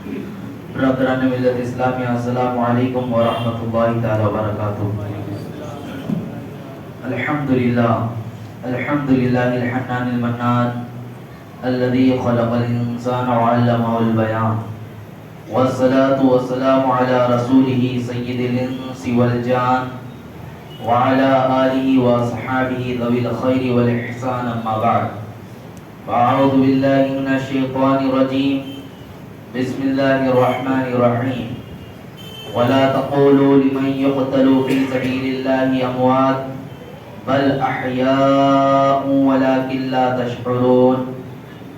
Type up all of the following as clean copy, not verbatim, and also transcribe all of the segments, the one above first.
برادران ملت اسلامیہ، السلام علیکم ورحمۃ اللہ تعالی وبرکاتہ۔ الحمدللہ الحنان المنان الذي خلق الانسان وعلمه البيان، والصلاة والسلام على رسوله سید الانس والجان وعلى آلہ واصحابہ ذوی الخیر والاحسان، اما بعد فاعوذ باللہ من الشیطان الرجیم، بسم اللہ الرحمن الرحیم۔ ولا تقولوا لمن يقتل في سبيل الله اموات بل احیاء ولكن لا تشعرون،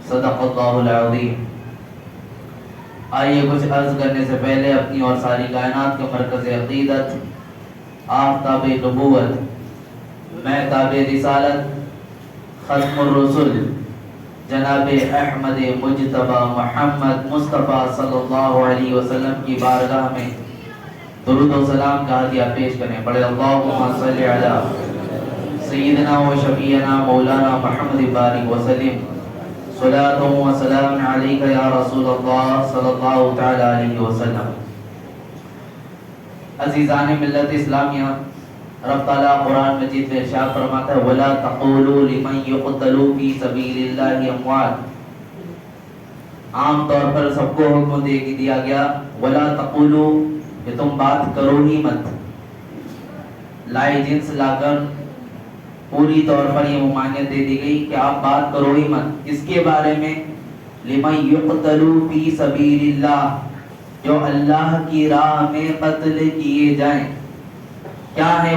صدق اللہ العظیم۔ آئیے کچھ عرض کرنے سے پہلے اپنی اور ساری کائنات کے مرکز عقیدت، آفتاب نبوت، مہتاب رسالت، ختم الرسل جناب احمد مجتبی محمد مصطفیٰ صلی اللہ علیہ وسلم کی بارگاہ میں درود و سلام کا ہدیہ پیش کریں۔ پڑھے اللہم صلی علی سیدنا و شفیعنا مولانا محمد بارک وسلم، صلاۃ و سلام علیک یا رسول اللہ صلی اللہ تعالی علیہ وسلم۔ عزیزان ملت اسلامیہ، رب تعالیٰ قرآن مجید میں ارشاد فرماتا ہے وَلَا تَقُولُوا لِمَنْ يُقْتَلُوا فِي سَبِيلِ اللَّهِ أَمْوَاتٌ۔ عام طور پر سب کو حکم دیا گیا وَلَا تَقُولُوا، کہ تم بات کرو ہی مت۔ لائے جنس لا کر پوری طور پر یہ ممانعت دے دی گئی کہ آپ بات کرو ہی مت۔ اس کے بارے میں لِمَنْ يُقْتَلُوا فِي سَبِيلِ اللَّهِ، جو اللہ کی راہ میں قتل کیے جائیں۔ کیا ہے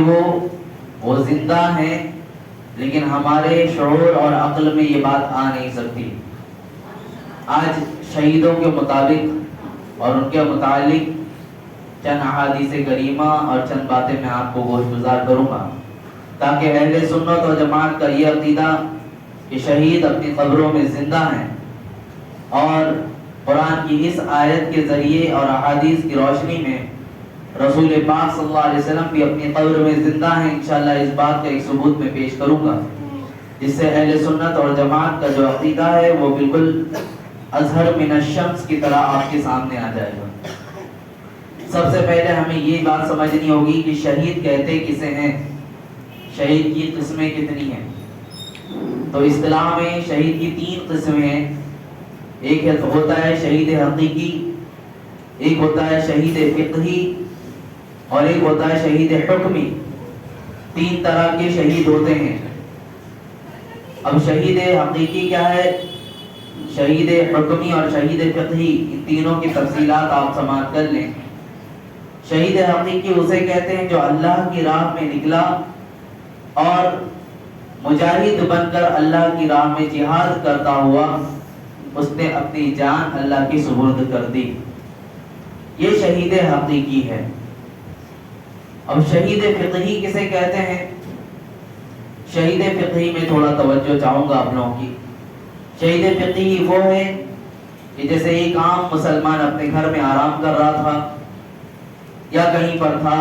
وہ زندہ ہیں، لیکن ہمارے شعور اور عقل میں یہ بات آ نہیں سکتی۔ آج شہیدوں کے مطابق اور ان کے متعلق چند احادیث کریمہ اور چند باتیں میں آپ کو گوش گزار کروں گا، تاکہ اہل سنت و جماعت کا یہ عقیدہ کہ شہید اپنی قبروں میں زندہ ہیں، اور قرآن کی اس آیت کے ذریعے اور احادیث کی روشنی میں رسول پاک صلی اللہ علیہ وسلم بھی اپنی قبر میں زندہ ہیں، انشاءاللہ اس بات کا ایک ثبوت میں پیش کروں گا، جس سے اہل سنت اور جماعت کا جو عقیدہ ہے وہ بالکل اظہر من الشمس کی طرح آپ کے سامنے آ جائے گا۔ سب سے پہلے ہمیں یہ بات سمجھنی ہوگی کہ شہید کہتے کسے ہیں، شہید کی قسمیں کتنی ہیں۔ تو اصطلاح میں شہید کی 3 قسمیں ہیں۔ ایک ہوتا ہے شہید حقیقی، ایک ہوتا ہے شہید فقہی، اور ایک ہوتا ہے شہید حکمی۔ 3 طرح کے شہید ہوتے ہیں۔ اب شہید حقیقی کیا ہے، شہید حکمی اور شہید فقہی، ان تینوں کی تفصیلات آپ سماعت کر لیں۔ شہید حقیقی اسے کہتے ہیں جو اللہ کی راہ میں نکلا اور مجاہد بن کر اللہ کی راہ میں جہاد کرتا ہوا اس نے اپنی جان اللہ کی سپرد کر دی، یہ شہید حقیقی ہے۔ اب شہید فقہی کسے کہتے ہیں؟ شہید فقہی میں تھوڑا توجہ چاہوں گا آپ لوگوں کی۔ شہید فقہی وہ ہے کہ جیسے ایک عام مسلمان اپنے گھر میں آرام کر رہا تھا یا کہیں پر تھا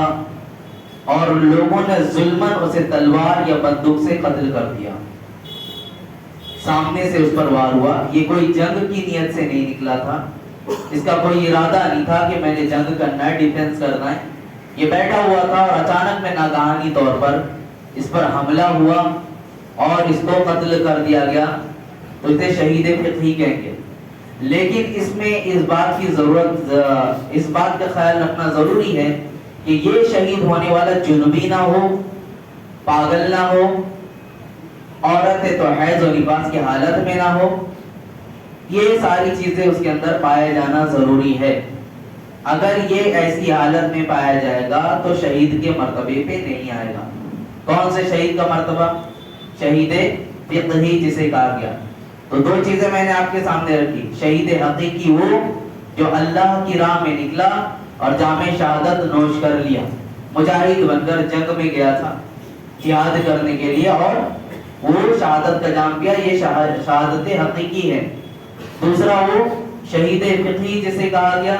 اور لوگوں نے ظلماً اسے تلوار یا بندوق سے قتل کر دیا، سامنے سے اس پر وار ہوا۔ یہ کوئی جنگ کی نیت سے نہیں نکلا تھا، اس کا کوئی ارادہ نہیں تھا کہ میں نے جنگ کرنا ہے، ڈیفنس کرنا ہے۔ یہ بیٹھا ہوا تھا اور اچانک میں ناگہانی طور پر اس پر حملہ ہوا اور اس کو قتل کر دیا گیا، تو اسے شہید فقہی کہیں گے۔ لیکن اس میں اس بات کا خیال رکھنا ضروری ہے کہ یہ شہید ہونے والا جنبی نہ ہو، پاگل نہ ہو، عورت ہے تو حیض و نفاس کی حالت میں نہ ہو، یہ ساری چیزیں اس کے اندر پایا جانا ضروری ہے۔ اگر یہ ایسی حالت میں پایا جائے گا تو شہید کے مرتبے پہ نہیں آئے گا۔ کون سے شہید کا مرتبہ؟ شہید فقہی جسے کہا گیا۔ تو 2 چیزیں میں نے آپ کے سامنے رکھی۔ شہید حقیقی وہ جو اللہ کی راہ میں نکلا اور جام شہادت نوش کر لیا، مجاہد بن کر جنگ میں گیا تھا جہاد کرنے کے لیے اور وہ شہادت کا جام پیا، یہ شہادت حقیقی ہے۔ دوسرا وہ شہید فقہی جسے کہا گیا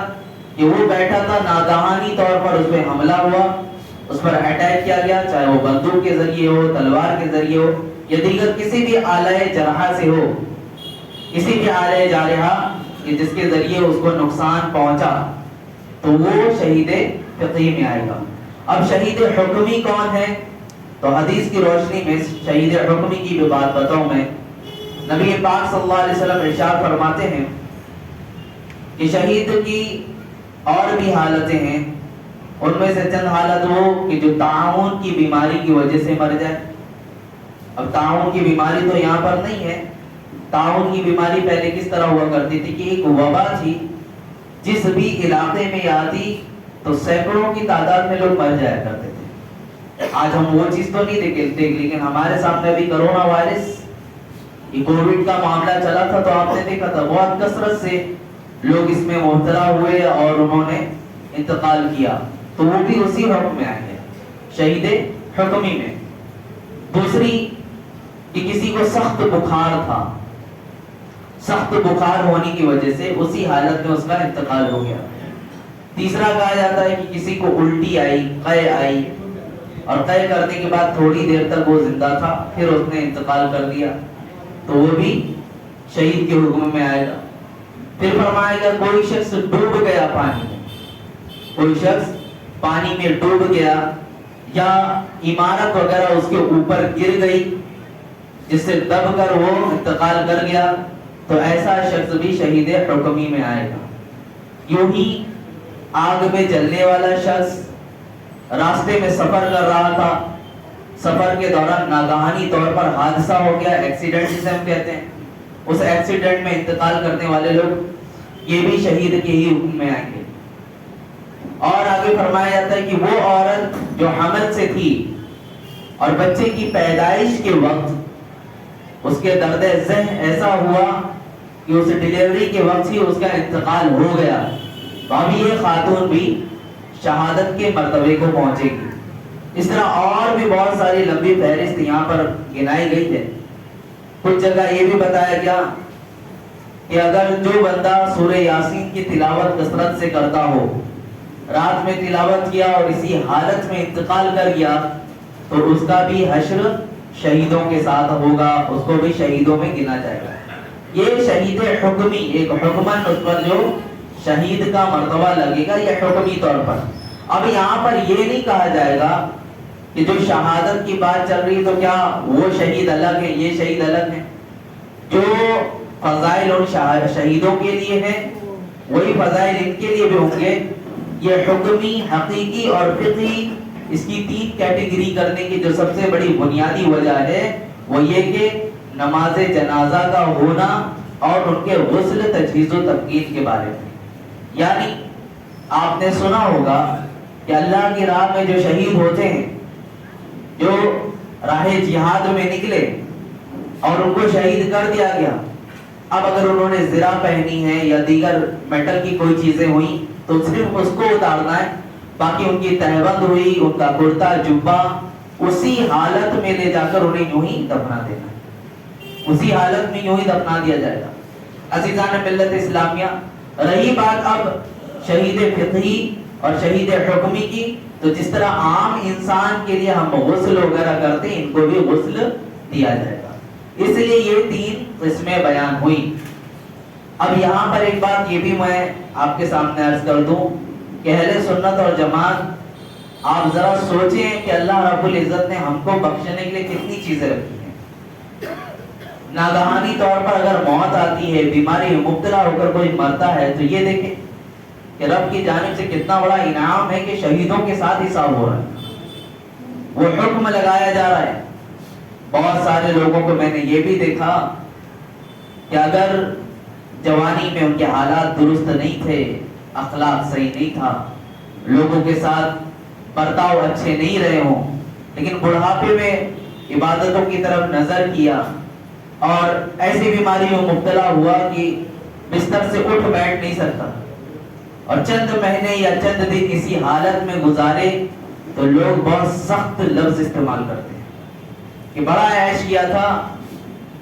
کہ وہ بیٹھا تھا، ناگہانی طور پر اس پہ حملہ ہوا، اس پر اٹیک کیا گیا، چاہے وہ بندوق کے ذریعے ہو، تلوار کے ذریعے ہو یا دیگر کسی بھی آلہ جرحہ سے ہو، کسی بھی آلہ جارحہ کہ جس کے ذریعے اس کو نقصان پہنچا تو وہ شہید فقہی میں آئے گا۔ اب شہید حکمی کون ہے؟ تو حدیث کی روشنی میں شہید حکمی کی بھی بات بتاؤں میں۔ نبی پاک صلی اللہ علیہ وسلم ارشاد فرماتے ہیں کہ شہید کی اور بھی حالتیں ہیں، ان میں سے چند حالت وہ کہ جو طاعون کی بیماری کی وجہ سے مر جائے۔ اب طاعون کی بیماری تو یہاں پر نہیں ہے، طاعون کی بیماری پہلے کس طرح ہوا کرتی تھی کہ ایک وبا تھی، جس بھی علاقے میں آتی تو سینکڑوں کی تعداد میں لوگ مر جایا کرتے تھے۔ آج ہم وہ چیز تو نہیں دیکھتے، لیکن ہمارے سامنے ابھی کرونا وائرس یہ کووڈ کا معاملہ چلا تھا تو آپ نے دیکھا تھا بہت کثرت سے لوگ اس میں مبتلا ہوئے اور انہوں نے انتقال کیا، تو وہ بھی اسی حکم میں آئے ہیں، شہید حکمی میں۔ دوسری کہ کسی کو سخت بخار تھا، سخت بخار ہونے کی وجہ سے اسی حالت میں اس کا انتقال ہو گیا۔ تیسرا کہا جاتا ہے کہ کسی کو الٹی آئی، قے آئی، اور قے کرنے کے بعد تھوڑی دیر تک وہ زندہ تھا، پھر اس نے انتقال کر دیا، تو وہ بھی شہید کے حکم میں آئے گا۔ پھر فرمایا گیا کوئی شخص ڈوب گیا پانی میں، کوئی شخص پانی میں ڈوب گیا یا عمارت وغیرہ اس کے اوپر گر گئی جس سے دب کر وہ انتقال کر گیا، تو ایسا شخص بھی شہید حکمی میں آئے گا۔ یوں ہی آگ میں جلنے والا شخص راستے میں سفر کر رہا تھا، سفر کے دوران ناگہانی طور پر حادثہ ہو گیا، ایکسیڈنٹ جسے ہم کہتے ہیں، اس ایکسیڈنٹ میں انتقال کرنے والے لوگ یہ بھی شہید کے ہی حکم میں آئیں گے۔ اور آگے فرمایا جاتا ہے کہ وہ عورت جو حمل سے تھی اور بچے کی پیدائش کے وقت اس کے درد ذہن ایسا ہوا کہ اس ڈیلیوری کے وقت ہی اس کا انتقال ہو گیا، تو اب یہ خاتون بھی شہادت کے مرتبے کو پہنچے گی۔ اس طرح اور بھی بہت ساری لمبی فہرست یہاں پر گنائی گئی ہے۔ کچھ جگہ یہ بھی بتایا گیا کہ اگر جو بندہ سورہ یاسین کی تلاوت کثرت سے کرتا ہو، رات میں تلاوت کیا اور اسی حالت میں انتقال کر گیا، تو اس کا بھی حشر شہیدوں کے ساتھ ہوگا، اس کو بھی شہیدوں میں گنا جائے گا۔ یہ شہید حکمی، ایک حکمن اس پر جو شہید کا مرتبہ لگے گا، یہ حکمی طور پر۔ اب یہاں پر یہ نہیں کہا جائے گا کہ جو شہادت کی بات چل رہی تو کیا وہ شہید الگ ہے، یہ شہید الگ ہے؟ جو فضائل ان شہیدوں کے لیے ہیں وہی فضائل ان کے لیے بھی ہوں گے۔ یہ حکمی، حقیقی اور فقہی، اس کی تین کیٹیگری کرنے کی جو سب سے بڑی بنیادی وجہ ہے وہ یہ کہ نماز جنازہ کا ہونا اور ان کے غسل، تجہیز و تفکین کے بارے میں۔ یعنی آپ نے سنا ہوگا کہ اللہ کی راہ میں جو شہید ہوتے ہیں، جو راہ جہاد میں نکلے اور ان کو شہید کر دیا گیا، اب اگر انہوں نے زرہ پہنی ہے یا دیگر میٹل کی کوئی چیزیں ہوئی تو صرف اس کو اتارنا ہے، باقی ان کی تہبند ہوئی، ان کا کرتا جبہ اسی حالت میں لے جا کر انہیں یوں ہی دفنا دینا ہے، اسی حالت میں یوں ہی دفنا دیا جائے گا۔ عزیزان ملت اسلامیہ، رہی بات اب شہید فقہی اور شہید حکمی کی، تو جس طرح عام انسان کے لیے ہم غسل وغیرہ کرتے ہیں، ان کو بھی غسل دیا جائے گا۔ اس لیے یہ تین قسمیں بیان ہوئی۔ اب یہاں پر ایک بات یہ بھی میں آپ کے سامنے عرض کر دوں کہ اہل سنت اور جماعت، آپ ذرا سوچیں کہ اللہ رب العزت نے ہم کو بخشنے کے لیے کتنی چیزیں رکھی ہیں۔ ناگہانی طور پر اگر موت آتی ہے، بیماری میں مبتلا ہو کر کوئی مرتا ہے، تو یہ دیکھیں کہ رب کی جانب سے کتنا بڑا انعام ہے کہ شہیدوں کے ساتھ حساب ہو رہا ہے، وہ حکم لگایا جا رہا ہے۔ بہت سارے لوگوں کو میں نے یہ بھی دیکھا کہ اگر جوانی میں ان کے حالات درست نہیں تھے، اخلاق صحیح نہیں تھا، لوگوں کے ساتھ برتاؤ اچھے نہیں رہے ہوں، لیکن بڑھاپے میں عبادتوں کی طرف نظر کیا اور ایسی بیماری میں مبتلا ہوا کہ بستر سے اٹھ بیٹھ نہیں سکتا، اور چند مہینے یا چند دن اسی حالت میں گزارے، تو لوگ بہت سخت لفظ استعمال کرتے ہیں کہ بڑا عیش کیا تھا،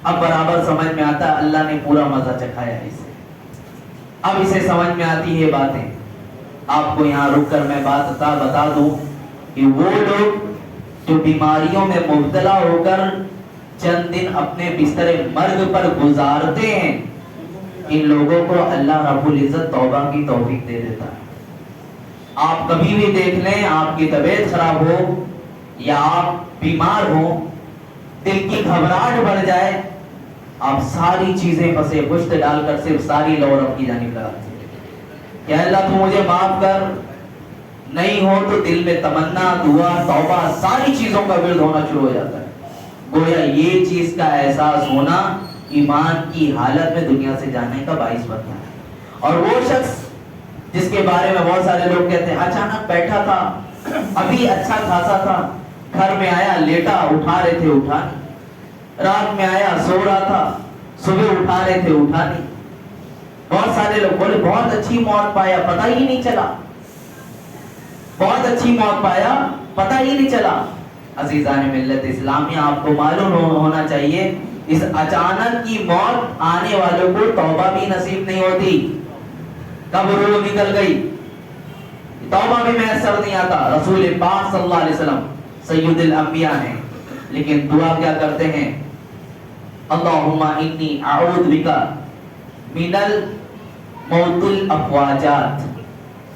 اب برابر سمجھ میں آتا اللہ نے پورا مزہ چکھایا ہے اسے، اب اسے سمجھ میں آتی ہے باتیں۔ آپ کو یہاں رک کر میں بات بتا دوں کہ وہ لوگ جو بیماریوں میں مبتلا ہو کر چند دن اپنے بستر مرگ پر گزارتے ہیں، ان لوگوں کو اللہ رب العزت توبہ کی توفیق دے دیتا ہے. آپ کبھی بھی دیکھ لیں، آپ کی طبیعت خراب ہو یا آپ بیمار ہو، دل کی گھبراہٹ بڑھ جائے، آپ ساری چیزیں پسے پشت ڈال کر صرف ساری لو رب کی جانب لگاتے ہیں کہ اللہ تو مجھے معاف کر. نہیں ہو تو دل میں تمنا، دعا، توبہ، ساری چیزوں کا ورد ہونا شروع ہو جاتا ہے. گویا یہ چیز کا احساس ہونا ایمان کی حالت میں دنیا سے جانے کا باعث بنتا ہے. اور وہ شخص جس کے بارے میں بہت سارے لوگ کہتے ہیں اچانک بیٹھا تھا، ابھی اچھا خاصا تھا، گھر میں آیا لیٹا، اٹھا رہے تھے اٹھا نہیں، رات میں آیا سو رہا تھا، صبح اٹھا رہے تھے اٹھا نہیں. بہت سارے لوگ بولے بہت اچھی موت پایا، پتہ ہی نہیں چلا، بہت اچھی موت پایا، پتہ ہی نہیں چلا. عزیزان ملت اسلامیہ، آپ کو معلوم ہونا چاہیے اس اچانک کی موت آنے والوں کو توبہ بھی نصیب نہیں ہوتی. کب روح نکل گئی توبہ بھی میسر نہیں آتا. رسول پاک صلی اللہ علیہ وسلم سید الانبیاء ہیں، لیکن دعا کیا کرتے ہیں؟ اللہم انی اعوذ بک من الموت الافواجات.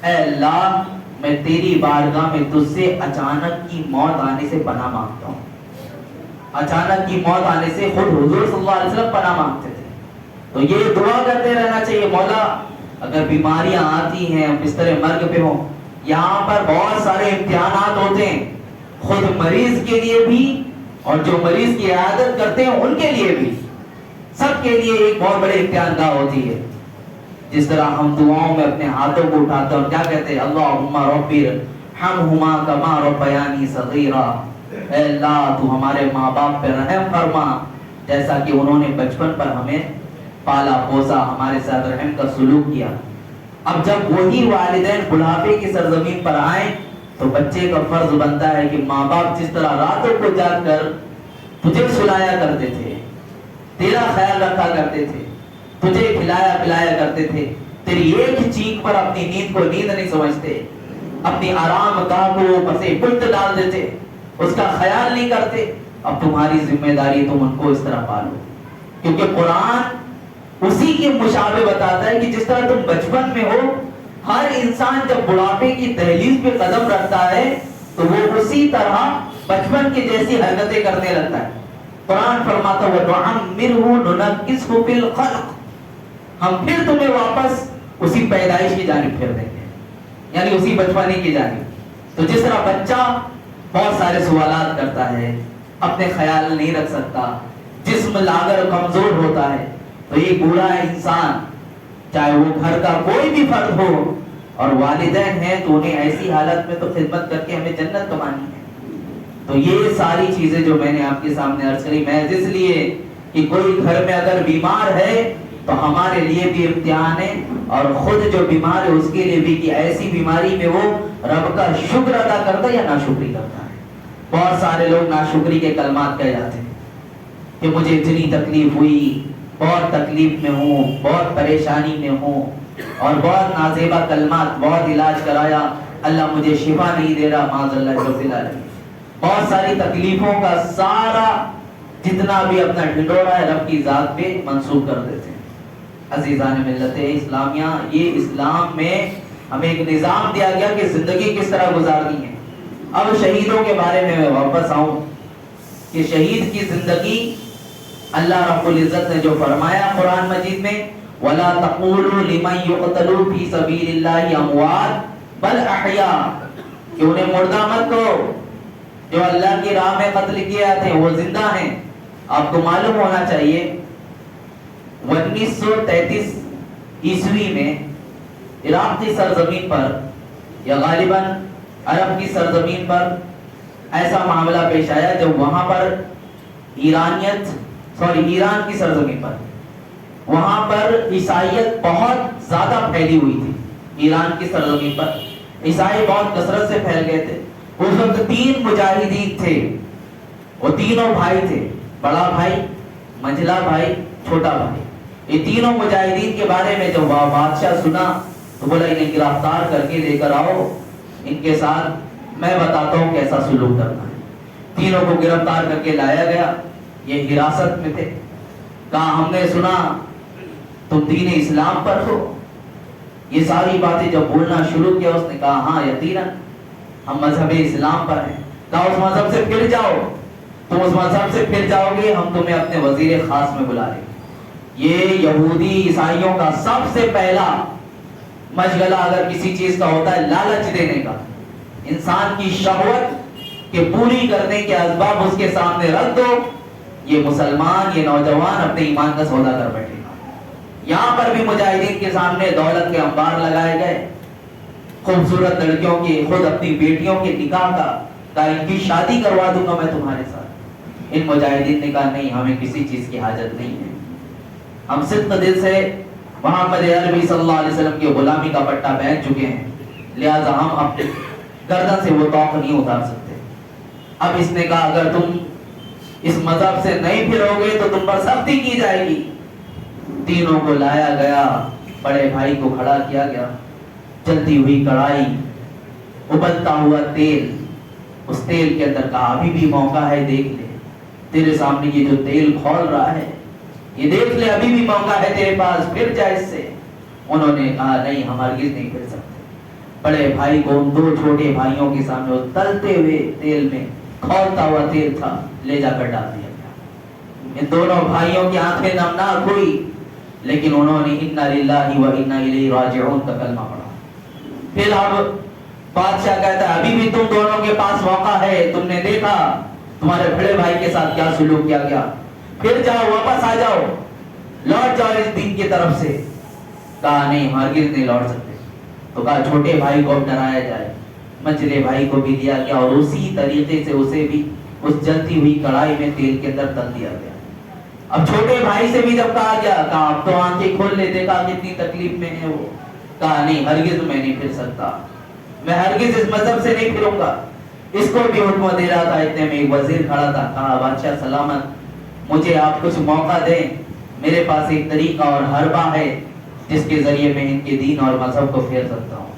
اے اللہ میں تیری بارگاہ میں تجھ سے اچانک کی موت آنے سے پناہ مانگتا ہوں. اچانک کی موت آنے سے خود حضور صلی اللہ علیہ وسلم پناہ مانگتے تھے. تو یہ دعا کرتے رہنا چاہیے، مولا اگر بیماریاں آتی ہیں، بستر مرگ پہ ہوں، یہاں پر بہت سارے امتحانات ہوتے ہیں، خود مریض کے لیے بھی اور جو مریض کی عیادت کرتے ہیں ان کے لیے بھی، سب کے لیے ایک بہت بڑے امتحان گاہ ہوتی ہے. جس طرح ہم دعاؤں میں اپنے ہاتھوں کو اٹھاتے ہیں اور کیا کہتے ہیں؟ اللہم رب ارحمہما کما ربیانی صغیرا. اے اللہ تو ہمارے ماں باپ پہ رحم فرما جیسا کہ انہوں نے بچپن پر ہمیں پالا پوسا، ہمارے ساتھ رحم کا سلوک کیا. اب جب وہی والدین بڑھاپے کی سرزمین پر آئیں تو بچے کا فرض بنتا ہے کہ ماں باپ جس طرح راتوں کو جاگ کر تجھے سلایا کرتے تھے، تیرا خیال رکھا کرتے تھے، تجھے کھلایا پلایا کرتے تھے، تیری ایک چیخ پر اپنی نیند کو نیند نہیں سمجھتے، اپنی آرام گاہ کو پسے پلٹ ڈال دیتے، اس کا خیال نہیں کرتے. اب تمہاری ذمہ داری تم ان کو اس طرح پالو. کیونکہ قرآن اسی کی مشابہ بتاتا ہے کہ جس طرح تم بچپن میں ہو، ہر انسان جب بڑھاپے کی دہلیز پہ قدم رکھتا ہے تو وہ اسی طرح بچپن کی جیسی حرکتیں کرنے لگتا ہے. قرآن فرماتا ہے وَنُعَمِّرْهُ نُنَكِّسْهُ فِي الْخَلْقِ. ہم پھر تمہیں واپس اسی پیدائش کی جانب پھیر دیں گے، یعنی اسی بچپنے کی جانب. تو جس طرح بچہ بہت سارے سوالات کرتا ہے، اپنے خیال نہیں رکھ سکتا، جسم لاغر کمزور ہوتا ہے، تو یہ بوڑھا انسان چاہے وہ گھر کا کوئی بھی فرد ہو اور والدین ہیں تو انہیں ایسی حالت میں تو خدمت کر کے ہمیں جنت کمانی ہے. تو یہ ساری چیزیں جو میں نے آپ کے سامنے عرض کری، میں اس لیے کہ کوئی گھر میں اگر بیمار ہے تو ہمارے لیے بھی امتحان ہے، اور خود جو بیمار ہے اس کے لیے بھی کہ ایسی بیماری میں وہ رب کا شکر ادا کرتا ہے یا ناشکری کرتا ہے. بہت سارے لوگ ناشکری کے کلمات کہہ جاتے ہیں کہ مجھے اتنی تکلیف ہوئی، بہت تکلیف میں ہوں، بہت پریشانی میں ہوں، اور بہت نازیبا کلمات، بہت علاج کرایا، اللہ مجھے شفا نہیں دے رہا، معاذ اللہ رب العالمین. بہت ساری تکلیفوں کا سارا جتنا بھی اپنا ڈھنڈورا ہے رب کی ذات پہ منسوخ کر دیتے ہیں. عزیزان ملت اسلامیہ، یہ اسلام میں ہمیں ایک نظام دیا گیا کہ زندگی کس طرح گزارنی ہے. اب شہیدوں کے بارے میں واپس آؤں کہ شہید کی زندگی اللہ رب العزت نے جو فرمایا قرآن مجید میں وَلَا تَقُولُوا لِمَنْ يُقْتَلُوا فِي سَبِيلِ اللَّهِ أَمْوَاتٌ بَلْ أَحْيَاءٌ. کہ انہیں مردہ مت کہو، جو اللہ کی راہ میں قتل کیے جاتے ہیں وہ زندہ ہیں. آپ کو معلوم ہونا چاہیے 1933 عیسوی میں عراق کی سرزمین پر یا غالباً عرب کی سرزمین پر ایسا معاملہ پیش آیا جب وہاں پر ایران کی سرزمین پر وہاں پر عیسائیت بہت زیادہ پھیلی ہوئی تھی. ایران کی سرزمین پر عیسائی بہت کثرت سے پھیل گئے تھے. اس وقت 3 مجاہدین تھے، وہ تینوں بھائی تھے، بڑا بھائی، منجلا بھائی، چھوٹا بھائی. یہ تینوں مجاہدین کے بارے میں جب بادشاہ سنا تو بولا انہیں گرفتار کر کے لے کر آؤ، ان کے ساتھ میں بتاتا ہوں کیسا سلوک کرنا ہے. تینوں کو گرفتار کر کے لایا گیا. یہ حراست میں تھے. کہا ہم نے سنا تم دین اسلام پر ہو؟ یہ ساری باتیں جب بولنا شروع کیا اس نے کہا ہاں یقیناً ہم مذہب اسلام پر ہیں. کہا اس مذہب سے پھر جاؤ, تم اس مذہب سے پھر جاؤ گے ہم تمہیں اپنے وزیر خاص میں بلا لیں گے. یہ یہودی عیسائیوں کا سب سے پہلا مشغلہ اگر کسی چیز کا ہوتا ہے لالچ دینے کا. انسان کی شہوت کہ پوری کرنے کے اسباب اس کے سامنے رکھ دو. یہ مسلمان, یہ نوجوان اپنے ایمان کا سودا کر بیٹھے گا. یہاں پر بھی مجاہدین کے سامنے دولت کے انبار لگائے گئے, خوبصورت لڑکیوں کی, خود اپنی بیٹیوں کے نکاح کا ان کی شادی کروا دوں گا میں تمہارے ساتھ. ان مجاہدین نے کہا نہیں, ہمیں کسی چیز کی حاجت نہیں ہے, ہم صدق دل سے محمد عربی صلی اللہ علیہ وسلم کی غلامی کا پٹا پہن چکے ہیں, لہذا ہم اپنے گردن سے وہ توق نہیں اتار سکتے. اب اس نے کہا اگر تم اس مذہب سے نہیں پھرو گے تو تم پر سختی کی جائے گی. تینوں کو لایا گیا, بڑے بھائی کو کھڑا کیا گیا, جلتی ہوئی کڑھائی, ابلتا ہوا تیل, اس تیل کے اندر کہا ابھی بھی موقع ہے, دیکھ لے تیرے سامنے یہ جو تیل کھول رہا ہے یہ دیکھ لے, ابھی بھی موقع ہے تیرے پاس, پھر جا اس سے. انہوں نے کہا نہیں, ہم ہرگز نہیں پھر سکتے. بڑے بھائی کو ان دو چھوٹے بھائیوں کے سامنے وہ تلتے ہوئے تیل میں کھولتا ہوا تیل تھا, لے جا کر ڈال دیا گیا. ان دونوں بھائیوں کی آنکھیں نمناک ہوئی, لیکن انہوں نے انا للہ و انا الیہ راجعون کا کلمہ پڑھا. پھر اب بادشاہ کہتا ہے ابھی بھی تم دونوں کے پاس موقع ہے, تم نے دیکھا تمہارے بڑے بھائی کے ساتھ کیا سلوک کیا گیا, پھر جاؤ واپس آ جاؤ, لوٹ جاؤ اس دین کی طرف سے. کہا نہیں, ہرگز نہیں لوٹ سکتے. تو کہا چھوٹے بھائی کو اب ڈرایا جائے. منجلے بھائی کو بھی دیا گیا اور اسی طریقے سے اسے بھی اس جلتی ہوئی کڑھائی میں تیل کے اندر تل دیا گیا. اب چھوٹے بھائی سے بھی جب کہا گیا, کہا اب تو آنکھیں کھول لے, دیکھا کتنی تکلیف میں ہے وہ. کہا نہیں, ہرگز میں نہیں پھر سکتا, میں ہرگز اس مذہب سے نہیں پھروں گا. اس کو بھی حکم دے رہا تھا, اتنے میں ایک وزیر کھڑا تھا. کہا بادشاہ سلامت, مجھے آپ کچھ موقع دیں, میرے پاس ایک طریقہ اور حربہ ہے جس کے ذریعے میں ان کے دین اور مذہب کو پھیر سکتا ہوں.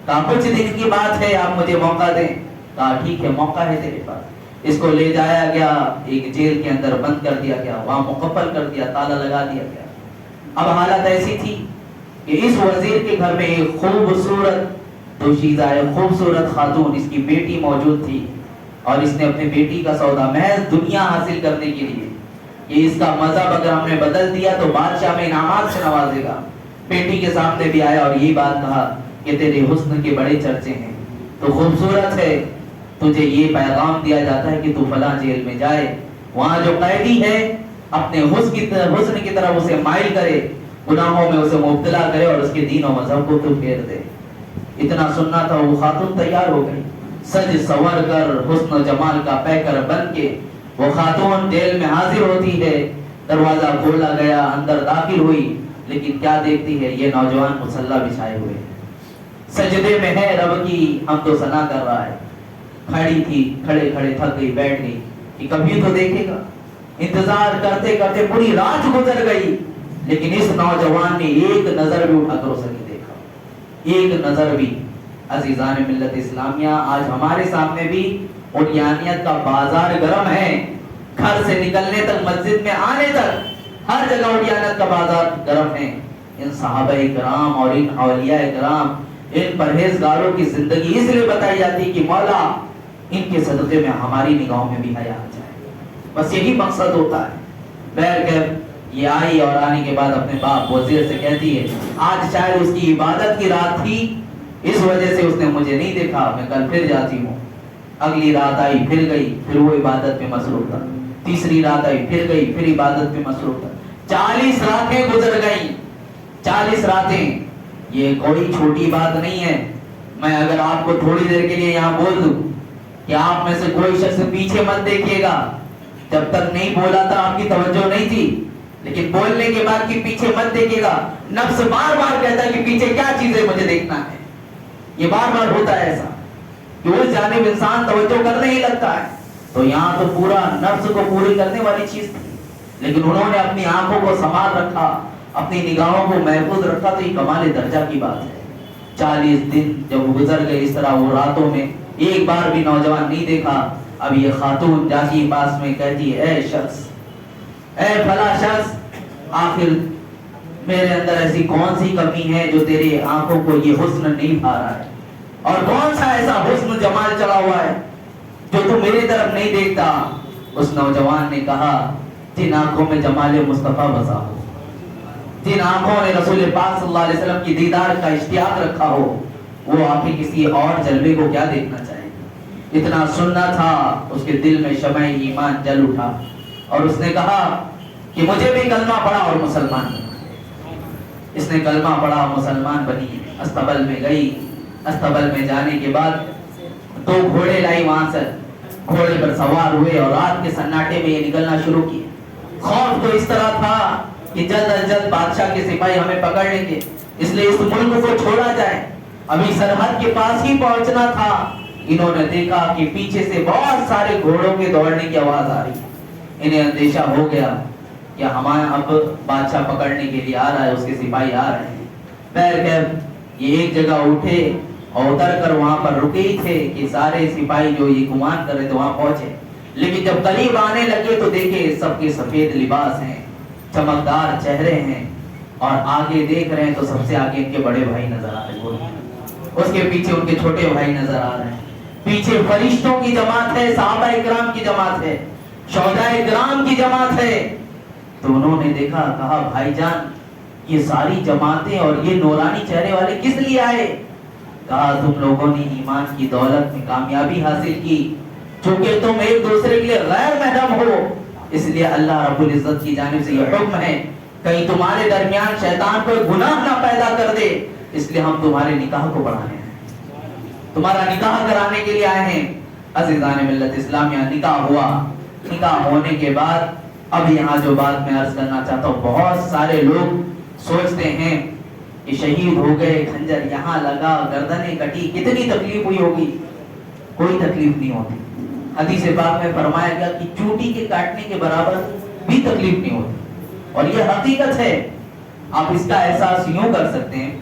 کہا کچھ دن کی بات ہے, آپ مجھے موقع دیں. کہا ٹھیک ہے, موقع ہے تیرے پاس. اس کو لے جایا گیا, ایک جیل کے اندر بند کر دیا گیا, وہاں مقفل کر دیا, تالا لگا دیا گیا. اب حالت ایسی تھی کہ اس وزیر کے گھر میں ایک خوبصورت دوشیزہ ہے, خوبصورت خاتون, اس کی بیٹی موجود تھی, اور اس نے اپنی بیٹی کا سودا محض دنیا حاصل کرنے کے لیے کہ اس کا مذہب اگر ہم نے بدل دیا تو بادشاہ میں انعامات سے نوازے گا, بیٹی کے سامنے بھی آیا اور یہی بات کہا کہ تیرے حسن کے بڑے چرچے ہیں, تو خوبصورت ہے, تجھے یہ پیغام دیا جاتا ہے کہ تو فلاں جیل میں جائے, وہاں جو قیدی ہے اپنے حسن کی طرف اسے مائل کرے, گناہوں میں اسے مبتلا کرے اور اس کے دین و مذہب کو تو پھیر دے. اتنا سننا تھا, وہ خاتون تیار ہو گئی, سج سور کر حسن و جمال کا پیکر بن کے وہ خاتون جیل میں حاضر ہوتی ہے. دروازہ کھولا گیا, اندر داخل ہوئی, لیکن کیا دیکھتی ہے, یہ نوجوان مصلی بچھائے ہوئے سجدے میں ہے, رب کی حمد و ثنا کر رہا ہے. کھڑی تھی, کھڑے کھڑے تھک گئی, بیٹھ گئی کہ کبھی تو دیکھے گا. انتظار کرتے کرتے پوری رات گزر گئی, لیکن اس نوجوان نے ایک نظر بھی اٹھا کر اسے نہیں دیکھا, ایک نظر بھی. عزیزان ملت اسلامیہ, آج ہمارے سامنے بھی عریانیت کا بازار گرم ہے. گھر سے نکلنے تک, مسجد میں آنے تک ہر جگہ عریانیت کا بازار گرم ہے. ان صحابہ کرام اور ان اولیاء کرام, ان پرہیزگاروں کی زندگی اس لیے بتائی جاتی کہ مولا ان کے صدقے میں ہماری نگاہوں میں بھی حیا آ جائے. بس یہی مقصد ہوتا ہے. بہرکیف یہ آئی اور آنے کے بعد اپنے باپ وزیر سے کہتی ہے آج شاید اس کی عبادت کی رات تھی, اس وجہ سے اس نے مجھے نہیں دیکھا, میں کل پھر جاتی ہوں. اگلی رات آئی, پھر گئی, پھر وہ عبادت میں مصروف تھا. تیسری رات آئی, پھر گئی, پھر عبادت میں مصروف تھا. 40 راتیں گزر گئیں, 40 راتیں. یہ کوئی چھوٹی بات نہیں ہے. میں اگر آپ کو تھوڑی دیر کے لیے یہاں بول دوں کہ آپ میں سے کوئی شخص پیچھے مت دیکھیے گا, جب تک نہیں بولا تھا آپ کی توجہ نہیں تھی, لیکن بولنے کے بعد کہ پیچھے مت دیکھیے گا, نفس بار بار کہتا ہے کہ پیچھے کیا چیز ہے مجھے دیکھنا ہے. یہ بار بار ہوتا ہے ایسا کہ اس جانب انسان توجہ کرنے ہی لگتا ہے. تو یہاں تو پورا نفس کو پوری کرنے والی چیز تھی, لیکن انہوں نے اپنی آنکھوں کو سنبھال رکھا, اپنی نگاہوں کو محفوظ رکھا. تو یہ کمال درجہ کی بات ہے. 40 دن جب گزر گئے اس طرح, وہ راتوں میں ایک بار بھی نوجوان نہیں دیکھا. اب یہ خاتون جاتی پاس میں کہتی ہے اے شخص, اے فلاں شخص, آخر میرے اندر ایسی کون سی کمی ہے جو تیرے آنکھوں کو یہ حسن نہیں پا رہا ہے، اور کون سا ایسا حسن جمال چڑھا ہوا ہے جو تو میری طرف نہیں دیکھتا؟ اس نوجوان نے کہا جن آنکھوں میں جمال مصطفیٰ بسا ہو، جن آنکھوں نے رسول پاک صلی اللہ علیہ وسلم کی دیدار کا اشتیاق رکھا ہو، وہ آنکھیں کسی اور جلوے کو کیا دیکھنا چاہے؟ اتنا سننا تھا، اس کے دل میں شمع ایمان جل اٹھا اور اس نے کہا کہ مجھے بھی کلمہ پڑھا اور مسلمان بنا۔ اس نے کلمہ پڑھا، مسلمان بنی، استبل میں گئی۔ استبل میں جانے کے بعد 2 گھوڑے لائی وہاں سے، گھوڑے پر سوار ہوئے اور رات کے سناٹے میں یہ نکلنا شروع کیے۔ خوف تو اس طرح تھا کہ جلد از جلد بادشاہ کے سپاہی ہمیں پکڑ لیں گے، اس لیے اس ملک کو چھوڑا جائے، ابھی سرحد کے پاس ہی پہنچنا تھا۔ انہوں نے دیکھا کہ پیچھے سے بہت سارے گھوڑوں کے دوڑنے کی آواز آ رہی ہے۔ انہیں اندیشہ ہو گیا کہ ہمارا اب بادشاہ پکڑنے کے لیے آ رہا ہے، اس کے سپاہی آ رہے ہیں۔ بہرکیف یہ ایک جگہ اٹھے اور اتر کر وہاں پر رکے ہی تھے کہ سارے سپاہی جو یہ گمان کر رہے تھے وہاں پہنچے، لیکن جب قریب آنے لگے تو دیکھے سب کے سفید لباس ہیں، چمکدار چہرے ہیں، اور آگے دیکھ رہے ہیں تو سب سے آگے ان کے بڑے بھائی نظر آ رہے ہیں، اس کے پیچھے ان کے چھوٹے بھائی نظر آ رہے ہیں، پیچھے فرشتوں کی جماعت ہے، صحابہ اکرام کی جماعت ہے، شہداء اکرام کی جماعت ہے۔ تو انہوں نے دیکھا، کہا بھائی جان یہ ساری جماعتیں اور یہ نورانی چہرے والے کس لیے آئے؟ کہا تم لوگوں نے ایمان کی دولت میں کامیابی حاصل کی، چونکہ تم ایک دوسرے کے لیے غیر محرم ہو، اس لیے اللہ رب العزت کی جانب سے یہ حکم ہے کہیں تمہارے درمیان شیطان کوئی گناہ نہ پیدا کر دے، اس لیے ہم تمہارے نکاح کو بڑھانے ہیں، تمہارا نکاح کرانے کے لیے آئے ہیں۔ عزیزان ملت اسلامیہ، نکاح ہوا۔ نکاح ہونے کے بعد اب یہاں جو بات میں عرض کرنا چاہتا ہوں، بہت سارے لوگ سوچتے ہیں کہ شہید ہو گئے، خنجر یہاں لگا، گردنیں کٹی، کتنی تکلیف ہوئی ہوگی؟ کوئی تکلیف نہیں ہوتی۔ حدیث پاک میں فرمایا گیا کہ چوٹی کے کاٹنے کے برابر بھی تکلیف نہیں ہوتی، اور یہ حقیقت ہے۔ آپ اس کا احساس یوں کر سکتے ہیں،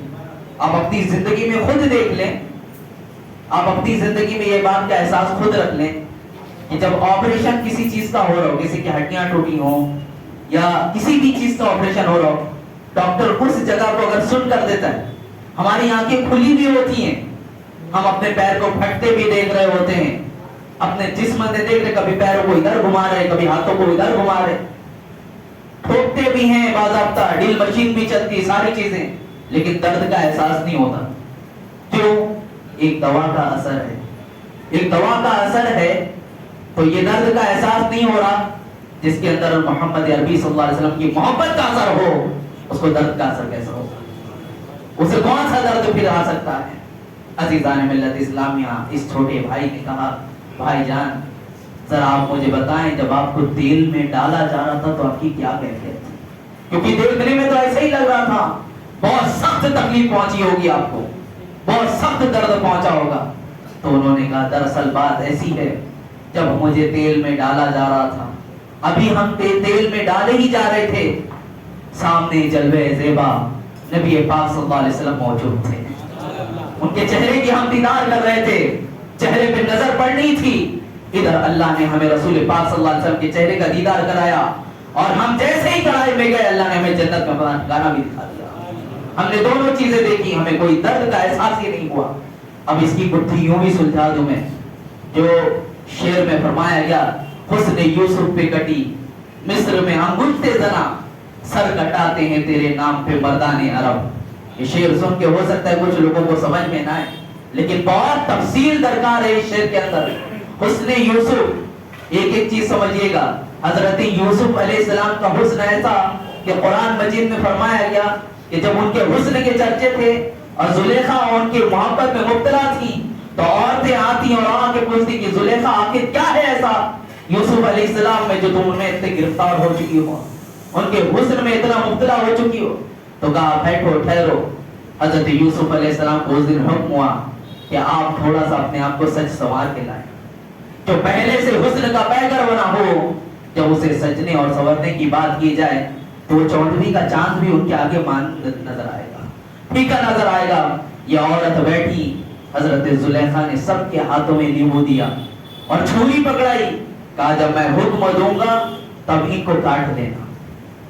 آپ اپنی زندگی میں خود دیکھ لیں، آپ اپنی زندگی میں یہ بات کا احساس خود رکھ لیں کہ جب آپریشن کسی چیز کا ہو رہا ہو، کسی کی ہڈیاں ٹوٹی ہوں یا کسی بھی چیز کا آپریشن ہو رہا ہو، ڈاکٹر اس جگہ کو اگر سن کر دیتا ہے، ہماری آنکھیں کھلی بھی ہوتی ہیں، ہم اپنے پیر کو پھٹتے بھی دیکھ رہے ہوتے ہیں، اپنے جسم میں دیکھ رہے، کبھی پیروں کو ادھر گھما رہے، کبھی ہاتھوں کو ادھر گھما رہے، ٹھوکتے بھی ہیں باضابطہ، ڈرل مشین بھی چلتی، ساری چیزیں، لیکن درد کا احساس نہیں ہوتا۔ کیوں؟ ایک دوا کا اثر ہے، ایک دوا کا اثر ہے، تو یہ درد کا احساس نہیں ہو رہا۔ جس کے اندر محمد عربی صلی اللہ علیہ وسلم کی محبت کا اثر ہو، اس کو درد کا اثر کیسا ہوگا؟ اسے کون سا درد پھر آ سکتا ہے؟ عزیزان ملت اسلامیہ، اس چھوٹے بھائی نے کہا بھائی جان ذرا آپ مجھے بتائیں، جب آپ کو تیل میں ڈالا جا رہا تھا تو آپ کی کیا کیفیت تھی؟ کیونکہ دیکھنے میں تو ایسا ہی لگ رہا تھا، بہت سخت تکلیف پہنچی ہوگی آپ کو، بہت سخت درد پہنچا ہوگا۔ تو انہوں نے کہا دراصل بات ایسی ہے، جب مجھے تیل میں ڈالا جا رہا تھا، ابھی ہم تیل میں ڈالے ہی جا رہے تھے، سامنے جلوے زیبا نبی پاک صلی اللہ علیہ وسلم موجود تھے، ان کے چہرے کی ہم دیدار کر رہے تھے، چہرے پہ نظر پڑنی تھی، ادھر اللہ نے ہمیں رسول پاک صلی اللہ علیہ وسلم کے چہرے کا دیدار کرایا، اور ہم جیسے ہی کڑائی میں گئے اللہ نے ہمیں جنت میں گانا بھی دکھا دیا، ہم نے دونوں چیزیں دیکھی، ہمیں کوئی درد کا احساس ہی نہیں ہوا۔ اب اس کی گٹھی یوں بھی سلجھا دوں میں، جو شعر میں فرمایا گیا، حسن یوسف پہ کٹی مصر میں انگشت زنا، سر کٹاتے ہیں تیرے نام پہ مردان عرب۔ یہ شعر سن کے ہو سکتا ہے کچھ لوگوں کو سمجھ میں نہ آئے، لیکن بہت تفصیل درکار ہے اس شعر کے اندر۔ حسن یوسف، ایک ایک چیز سمجھیے گا، حضرت یوسف علیہ السلام کا حسن ایسا کہ قرآن مجید میں فرمایا گیا کہ جب ان کے حسن کے چرچے تھے اور زلیخا ان کی محبت میں مبتلا تھی، تو عورتیں آتی اور آ کے پوچھتی کہ زلیخا آخر کیا ہے ایسا یوسف علیہ السلام میں جو تم ان میں اتنے گرفتار ہو چکی ہو، ان کے حسن میں اتنا مبتلا ہو چکی ہو؟ تو کہا بیٹھو ٹھہرو۔ حضرت یوسف علیہ السلام کو اس دن حکم ہوا کہ آپ تھوڑا سا اپنے آپ کو سچ سنوار کے لائیں، جو پہلے سے حسن کا پیکر بنا ہو، جب اسے سجنے اور سنورنے کی بات کی جائے تو وہ 14ویں کا چاند بھی ان کے آگے نظر آئے گا، پھیکا نظر آئے گا۔ یہ عورت بیٹھی، حضرت زلیخا نے سب کے ہاتھوں میں لیمو دیا اور چھری پکڑائی، کہا جب میں حکم دوں گا تب ان کو کاٹ دینا،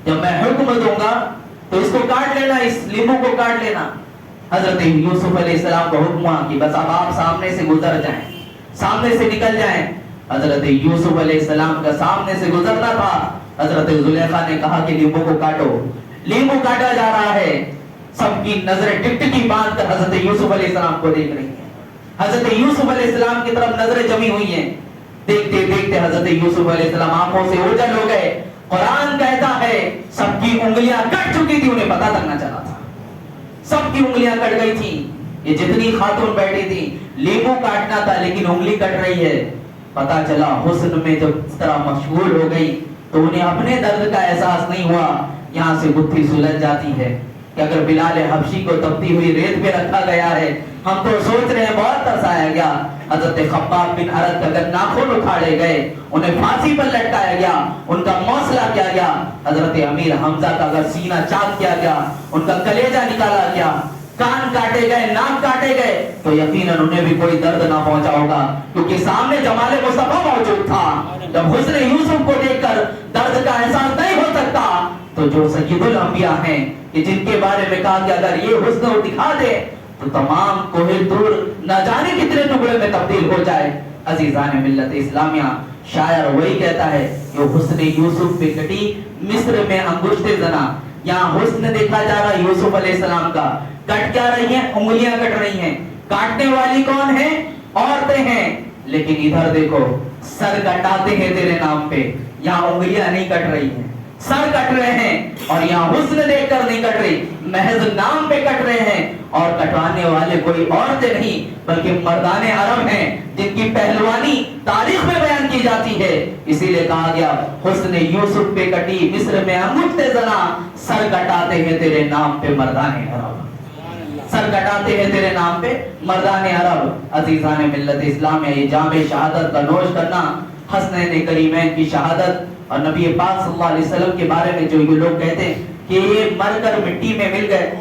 جب میں حکم دوں گا تو اس کو کاٹ لینا, اس لیمو کو کاٹ لینا. حضرت یوسف علیہ السلام کا حکم ہوا کہ بس اب آپ سامنے سے گزر جائیں, سامنے سے نکل جائیں. حضرت یوسف علیہ السلام کا سامنے سے گزرنا تھا. حضرت زلیخا نے کہا کہ لیمو کو کاٹو. لیمو کاٹا جا رہا ہے, سب کی نظریں ٹکٹکی باندھ کر حضرت یوسف علیہ السلام کو دیکھ رہی ہیں. حضرت یوسف علیہ السلام کی طرف نظریں جمی ہوئی ہیں. دیکھتے دیکھتے حضرت یوسف علیہ السلام آنکھوں سے اوجھل ہو گئے. قرآن کہتا ہے سب کی انگلیاں کٹ چکی تھی, انہیں پتا تک نہ چلا تھا. سب کی انگلیاں کٹ گئی تھی. یہ جتنی خاتون بیٹھی تھی, لیمو کاٹنا تھا لیکن انگلی کٹ رہی ہے. پتا چلا حسن میں جب اس طرح مشغول ہو گئی تو انہیں اپنے درد کا احساس نہیں ہوا. یہاں سے گتھی سلجھ جاتی ہے کہ اگر بلال حبشی کو تپتی ہوئی ریت پہ رکھا گیا ہے, ہم تو سوچ رہے ہیں بہت ترس آیا گیا. حضرت خباب بن ارد کا اگر ناخن اکھاڑے گئے, انہیں پھانسی پر لٹکایا گیا, ان کا موصلہ کیا گیا. حضرت امیر حمزہ کا اگر سینہ چاک کیا گیا, ان کا کلیجہ نکالا گیا, کان کاٹے گئے, ناک کاٹے گئے, تو یقیناً انہیں بھی کوئی درد نہ پہنچا ہوگا, کیونکہ سامنے جمال مصطفیٰ موجود تھا. جب حسن یوسف کو دیکھ کر درد کا احساس نہیں ہو سکتا تو جو سید الانبیاء ہیں کہ جن کے بارے میں کہا کہ اگر یہ حسن دکھا دے تو تمام کوہ طور نہ جانے کتنے ٹکڑے میں تبدیل ہو جائے. عزیزان ملت اسلامیہ, شاعر وہی کہتا ہے کہ حسن یوسف پہ کٹی مصر میں انگشت زنا. یہاں حسن دیکھا جا رہا یوسف علیہ السلام کا, کٹ کیا رہی ہیں, انگلیاں کٹ رہی ہیں. کاٹنے والی کون ہیں؟ عورتیں ہیں. لیکن ادھر دیکھو, سر کٹاتے ہیں تیرے نام پہ. یہاں انگلیاں نہیں کٹ رہی ہیں, سر کٹ رہے ہیں. اور یہاں حسن دیکھ کر نہیں کٹ رہی, محض نام پہ کٹ رہے ہیں. اور کٹوانے والے کوئی عورتیں نہیں بلکہ مردان عرب ہیں جن کی پہلوانی تاریخ میں بیان کی جاتی ہے. اسی لیے کہا گیا حسن یوسف پہ کٹی مصر میں انگشت زنا, سر کٹاتے ہیں تیرے نام پہ مردان عرب. سر کٹاتے ہیں تیرے نام پہ مردان عرب. عزیزان ملت اسلامیہ, یہ جام شہادت کا نوش کرنا, حسنین کریمین کی شہادت, اور نبی پاک صلی اللہ علیہ وسلم کے بارے میں جو یہ لوگ کہتے ہیں کہ یہ مر کر مٹی میں مل گئے,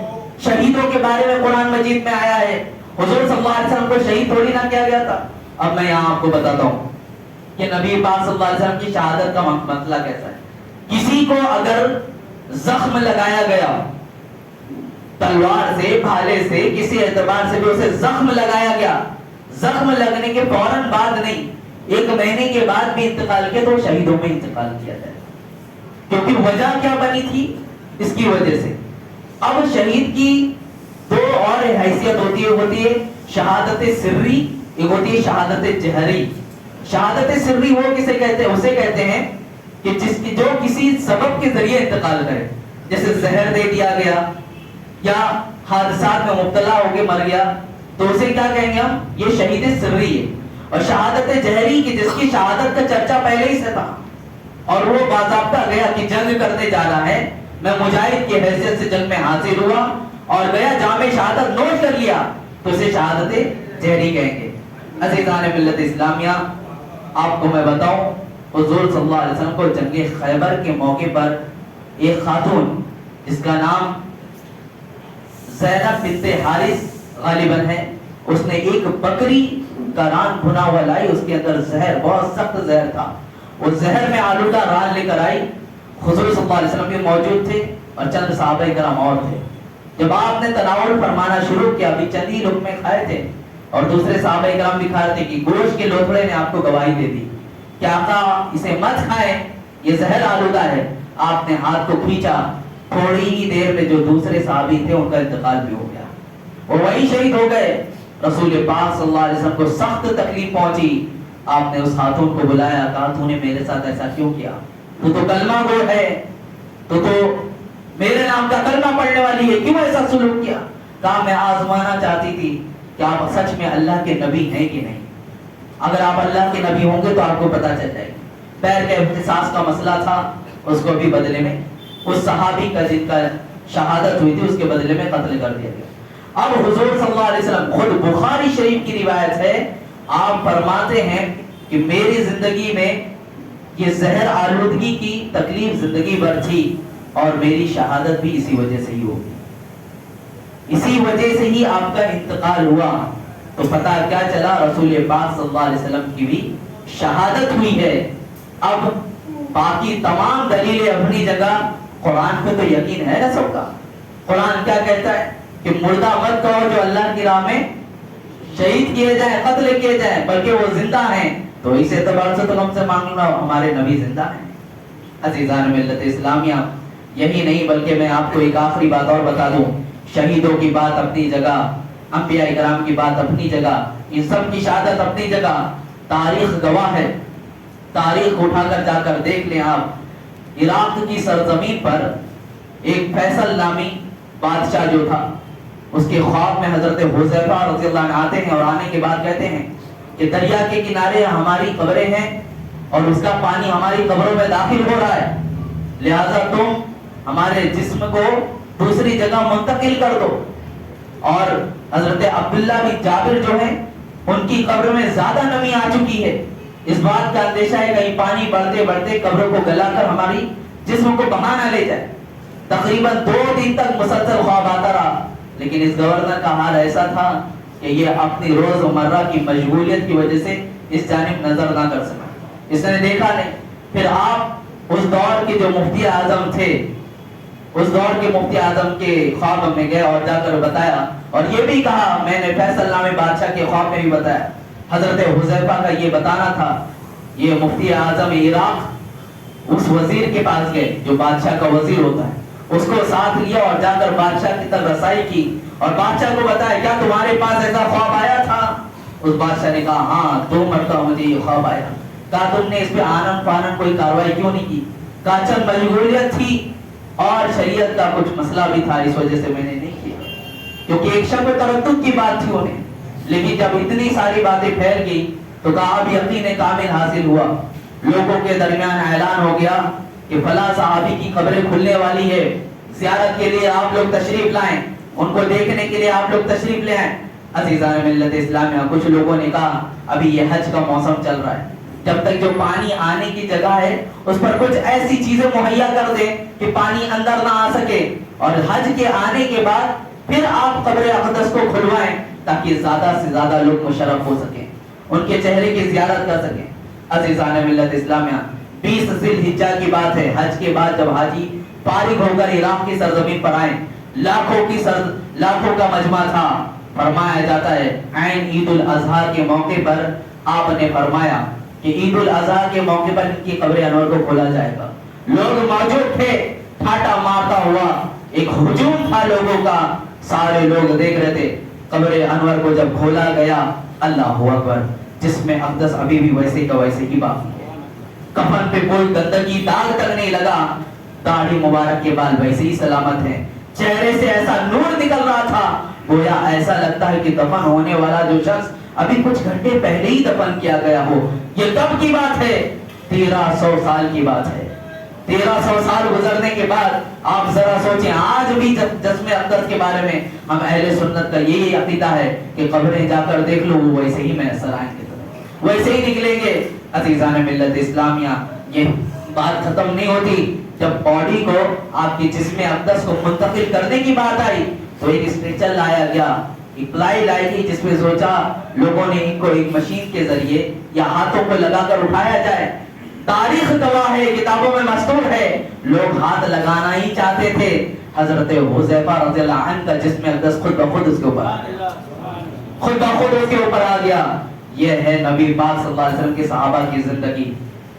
شہیدوں کے بارے میں قرآن مجید میں آیا ہے. حضور صلی اللہ علیہ وسلم کو شہید تھوڑی نہ کیا گیا تھا. اب میں یہاں آپ کو بتاتا ہوں کہ نبی پاک صلی اللہ علیہ وسلم کی شہادت کا مسئلہ کیسا ہے. کسی کو اگر زخم لگایا گیا تلوار سے, بھالے سے, کسی اعتبار سے بھی اسے زخم لگایا گیا, زخم لگنے کے فوراً بعد نہیں, 1 مہینے کے بعد بھی انتقال کیا تو شہیدوں میں انتقال کیا جائے. کیونکہ وجہ کیا بنی تھی, اس کی وجہ سے. اب شہید کی 2 اور حیثیت ہوتی ہے شہادت سری, ایک ہوتی ہے شہادت جہری. شہادت سری وہ کسے کہتے ہیں, اسے کہتے ہیں کہ جو کسی سبب کے ذریعے انتقال کرے, جیسے زہر دے دیا گیا یا حادثات میں مبتلا ہو کے مر گیا, تو اسے کیا کہیں گے ہم, یہ شہید سری ہے. اور شہادت جہری کی جس کی شہادت کا چرچا پہلے ہی سے تھا اور وہ باضابطہ گیا کہ جنگ کرنے جا رہا ہے, میں مجاہد کی حیثیت سے جنگ میں حاضر ہوا اور گیا جام شہادت نوش کر لیا, تو اسے شہادت جہری کہیں گے. عزیزان ملت اسلامیہ, آپ کو میں بتاؤں, حضور صلی اللہ علیہ وسلم کو جنگ خیبر کے موقع پر ایک خاتون جس کا نام زینب بنت حارث غالباً ہے, اس نے ایک بکری کا ران بھنا ہوا لائی, اس کے اندر زہر, بہت سخت زہر تھا, وہ زہر میں آلودہ ران لے کر آئی. حضور صلی اللہ علیہ وسلم بھی موجود تھے اور چند صحابہ کرام اور تھے. جب آپ نے تناول فرمانا شروع کیا, ابھی چند ہی لقمے کھائے تھے اور دوسرے صحابہ کرام بھی کھا رہے تھے کہ گوشت کے لوتھڑے نے آپ کو گواہی دے دی کہ آقا اسے مت کھائیں, یہ زہر آلودہ ہے. آپ نے ہاتھ کو کھینچا, تھوڑی ہی دیر میں جو دوسرے صحابی تھے ان کا انتقال بھی ہو گیا, وہ وہی شہید ہو گئے. رسول پاک صلی اللہ علیہ وسلم کو سخت تکلیف پہنچی. آپ نے اس خاتون کو بلایا, کہا تو نے میرے ساتھ ایسا کیوں کیا, تو کلمہ گو ہے, تو میرے نام کا کلمہ پڑھنے والی ہے, کیوں ایسا سلوک کیا. کہا میں آزمانا چاہتی تھی کہ آپ سچ میں اللہ کے نبی ہیں کہ نہیں, اگر آپ اللہ کے نبی ہوں گے تو آپ کو پتا چل جائے گا. پیر کے اختصاص کا مسئلہ تھا, اس کو بھی بدلے میں اس صحابی کا جن کا شہادت ہوئی تھی اس کے بدلے میں قتل کر دیا گیا. اب حضور صلی اللہ علیہ وسلم, خود بخاری شریف کی روایت ہے, آپ فرماتے ہیں کہ میری زندگی میں یہ زہر آلودگی کی تکلیف زندگی بھر تھی اور میری شہادت بھی اسی وجہ سے ہی ہوگی, اسی وجہ سے ہی آپ کا انتقال ہوا. تو پتہ کیا چلا, رسول پاک صلی اللہ علیہ وسلم کی بھی شہادت ہوئی ہے. اب باقی تمام دلیلیں اپنی جگہ, قرآن پہ تو یقین ہے نا سب کا. قرآن کیا کہتا ہے کہ مردہ مت کہو جو اللہ کی راہ میں شہید کیے جائیں, قتل کیے جائیں, بلکہ وہ زندہ ہیں. تو اس اعتبار سے تو ہم سے مانگ لو ہمارے نبی زندہ ہیں. عزیزان ملت اسلامیہ, یہی نہیں بلکہ میں آپ کو ایک آخری بات اور بتا دوں. شہیدوں کی بات اپنی جگہ, انبیاء کرام کی بات اپنی جگہ, ان سب کی شہادت اپنی جگہ. تاریخ گواہ ہے, تاریخ اٹھا کر جا کر دیکھ لیں آپ. عراق کی سرزمین پر ایک فیصل نامی بادشاہ جو تھا, اس کے خواب میں حضرت حذیفہ رضی اللہ عنہ آتے ہیں اور آنے کے بعد کہتے ہیں کہ دریا کے کنارے ہماری قبریں ہیں اور اس کا پانی ہماری قبروں میں داخل ہو رہا ہے, لہذا تم ہمارے جسم کو دوسری جگہ منتقل کر دو. اور حضرت عبداللہ بن جابر جو ہیں ان کی قبر میں زیادہ نمی آ چکی ہے, اس بات کا اندیشہ ہے کہیں پانی بڑھتے بڑھتے قبروں کو گلا کر ہماری جسم کو بہا نہ لے جائے. تقریباً 2 دن تک مسلسل خواب آتا رہا, لیکن اس گورنر کا حال ایسا تھا کہ یہ اپنی روزمرہ کی مشغولیت کی وجہ سے اس جانب نظر نہ کر سکا, اس نے دیکھا نہیں. پھر آپ اس دور کے جو مفتی اعظم تھے, اس دور کے مفتی اعظم کے خواب میں گئے اور جا کر بتایا, اور یہ بھی کہا, میں نے فیصل نامی بادشاہ کے خواب میں بھی بتایا. حضرت حذیفہ کا یہ بتانا تھا. یہ مفتی اعظم عراق اس وزیر کے پاس گئے جو بادشاہ کا وزیر ہوتا ہے, اس کو ساتھ لیا اور جا کر بادشاہ کی طرف رسائی کی اور بادشاہ کو بتایا کیا تمہارے پاس ایسا خواب آیا تھا؟ اس بادشاہ نے کہا ہاں 2 مرتبہ مجھے یہ خواب آیا. کہا تم نے اس پہ آنن فانن کوئی کاروائی کیوں نہیں کی؟ کہا چند مشغولیت تھی اور شریعت کا کچھ مسئلہ بھی تھا, اس وجہ سے میں نے نہیں کیا. کیونکہ ایک شک و تردد کی بات تھی انہیں, لیکن جب اتنی ساری باتیں پھیل گئی تو کہا اب یقین کامل حاصل ہوا. لوگوں کے درمیان اعلان ہو گیا کہ فلاں صحابی کی قبریں کھلنے والی ہے, زیارت کے لیے آپ لوگ تشریف لائیں, ان کو دیکھنے کے لیے آپ لوگ تشریف لے آئیں. عزیزان ملت اسلامیہ, کچھ لوگوں نے کہا ابھی یہ حج کا موسم چل رہا ہے, جب تک جو پانی آنے کی جگہ ہے اس پر کچھ ایسی چیزیں مہیا کر دیں کہ پانی اندر نہ آ سکے, اور حج کے آنے کے بعد پھر آپ قبر اقدس کو کھلوائیں تاکہ زیادہ سے زیادہ لوگ مشرف ہو سکیں, ان کے چہرے کی زیارت کر سکیں. عزیزان ملت اسلامیہ, 20 ذی الحجہ کی بات ہے. حج کے بعد جب حاجی فارغ ہو کر عراق کی سرزمین پر آئے, لاکھوں کا مجمع تھا. فرمایا جاتا ہے عین عید الاضحیٰ کے موقع پر آپ نے فرمایا کہ عید الاضحیٰ کے موقع پر ان کی قبر انور کو کھولا جائے گا. لوگ موجود تھے, ٹھاٹا مارتا ہوا ایک ہجوم تھا لوگوں کا, سارے لوگ دیکھ رہے تھے. قبر انور کو جب کھولا گیا, اللہ اکبر, جس میں اقدس ابھی بھی ویسے کا ویسے ہی باقی ہے, کفن پہ کوئی گندگی داغ تک نہیں لگا, داڑھی مبارک کے بال ویسے ہی سلامت ہیں, چہرے سے ایسا نور نکل رہا تھا گویا ایسا لگتا ہے کہ دفن ہونے والا جو شخص ابھی کچھ گھنٹے پہلے ہی دفن کیا گیا ہو. یہ کب کی بات ہے؟ 1300 سال کی بات ہے. 1300 سال گزرنے کے بعد آپ ذرا سوچیں, آج بھی جسم اقدس کے بارے میں ہم اہل سنت کا یہی عقیدہ ہے کہ قبریں جا کر دیکھ لو وہ ویسے ہی میسر آئیں گے, ویسے ہی نکلیں گے. عزیزان ملت اسلامیہ, یہ بات ختم نہیں ہوتی. جب باڈی کو آپ کی جسم اقدس کو منتقل کرنے کی بات آئی تو ایک اسٹریچر لایا گیا, ایک پلائی لائی گئی, جس میں سوچا لوگوں نے ان کو ایک مشین کے ذریعے یا ہاتھوں کو لگا کر اٹھایا جائے. تاریخ گواہ ہے, کتابوں میں مذکور ہے, لوگ ہاتھ لگانا ہی چاہتے تھے. حضرت حذیفہ رضی اللہ عنہ کا جسم اقدس خود بخود اس کے اوپر آ گیا, خود بخود اس کے اوپر آ گیا. یہ ہے نبی پاک صلی اللہ علیہ وسلم کے صحابہ کی زندگی.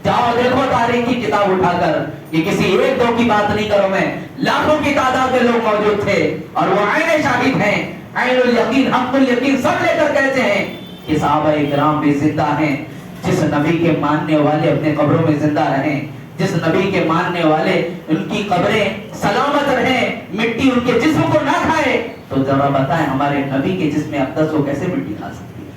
جاؤ دیکھو تاریخ کی کتاب اٹھا کر, یہ کسی 1-2 کی بات نہیں کروں میں, لاکھوں کی تعداد میں لوگ موجود تھے اور وہ عین شاہد ہیں, عین الیقین, حق الیقین سب لے کر کہتے ہیں کہ صحابہ کرام بھی زندہ ہیں. جس نبی کے ماننے والے اپنے قبروں میں زندہ رہیں, جس نبی کے ماننے والے ان کی قبریں سلامت رہیں, مٹی ان کے جسم کو نہ کھائے, تو ذرا بتائیں ہمارے نبی کے جسم اقدس کو کیسے مٹی کھا سکتی ہے,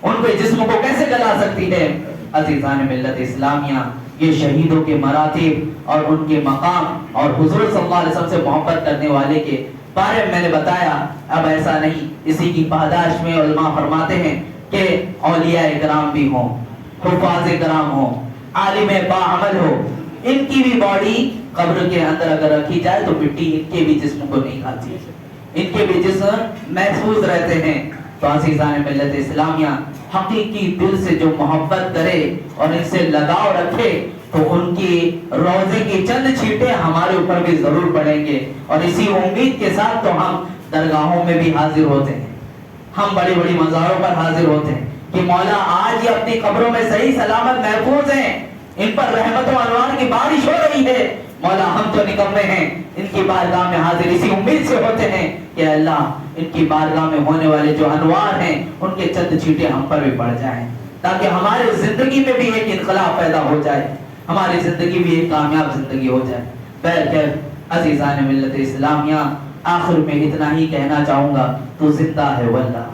ان کے جسم کو کیسے گلا سکتی ہے. عزیزان ملت اسلامیہ, یہ شہیدوں کے مراتب اور ان کے مقام اور حضور صلی اللہ علیہ وسلم سے محبت کرنے والے کے بارے میں میں نے بتایا. اب ایسا نہیں, اسی کی پاداش میں علماء فرماتے ہیں کہ اولیاء کرام بھی ہوں, حفاظ کرام ہوں, عالم باعمل ہو, ان کی بھی باڈی قبر کے اندر اگر رکھی جائے تو مٹی ان کے بھی جسم کو نہیں کھاتی, ان کے بھی جسم محفوظ رہتے ہیں. تو عزیزان ملت اسلامیہ, حقیقی دل سے جو محبت کرے اور ان سے لگاؤ رکھے تو ان کی روزے کی چند چھینٹے ہمارے اوپر بھی ضرور پڑیں گے، اور اسی امید کے ساتھ تو ہم درگاہوں میں بھی حاضر ہوتے ہیں، ہم بڑی بڑی مزاروں پر حاضر ہوتے ہیں کہ مولا آج یہ اپنی قبروں میں صحیح سلامت محفوظ ہیں، ان پر رحمت و انوار کی بارش ہو رہی ہے، مولا ہم تو نکمے ہیں، ان کی بارگاہ میں حاضر اسی امید سے ہوتے ہیں کہ اللہ ان کی بارگاہ میں ہونے والے جو انوار ہیں ان کے چند چھینٹے ہم پر بھی پڑ جائیں، تاکہ ہماری زندگی میں بھی ایک انقلاب پیدا ہو جائے، ہماری زندگی بھی ایک کامیاب زندگی ہو جائے۔ بہرکیف عزیزان ملت اسلامیہ، آخر میں اتنا ہی کہنا چاہوں گا، تو زندہ ہے واللہ،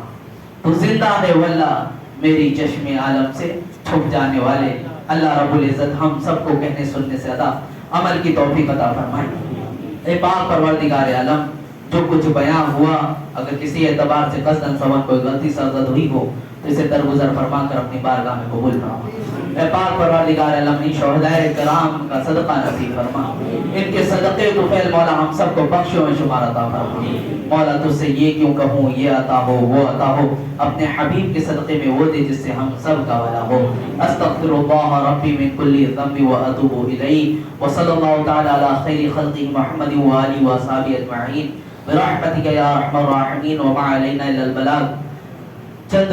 تو زندہ ہے واللہ، میری چشم عالم سے چھپ جانے والے، اللہ رب العزت ہم سب کو کہنے سننے سے زیادہ عمل کی توفیق عطا فرمائے۔ اے پاک پروردگار عالم، جو کچھ بیان ہوا اگر کسی اعتبار سے قصداً سبق کوئی غلطی سرزد ہوئی ہو تو اسے درگزر فرما کر اپنی بارگاہ میں قبول فرما۔ اے پاک پروردگار عالم، ان شہدائے کرام کا صدقہ نصیب فرما، ان کے صدقے تو فعل مولا ہم سب کو بخشوں میں شمار عطا فرما۔ مولا تجھ سے یہ کیوں کہوں، یہ عطا ہو وہ عطا ہو، اپنے حبیب کے صدقے میں وہ دے جس سے ہم سب کا والا ہو۔ استغفر اللہ ربی من کل ذنب واتوب الیہ، وصلی اللہ تعالی علی خیر خلقہ محمد وآلہ وصحبہ اجمعین برحمتک یا ارحم الراحمین، وما علینا الا البلاغ۔ چند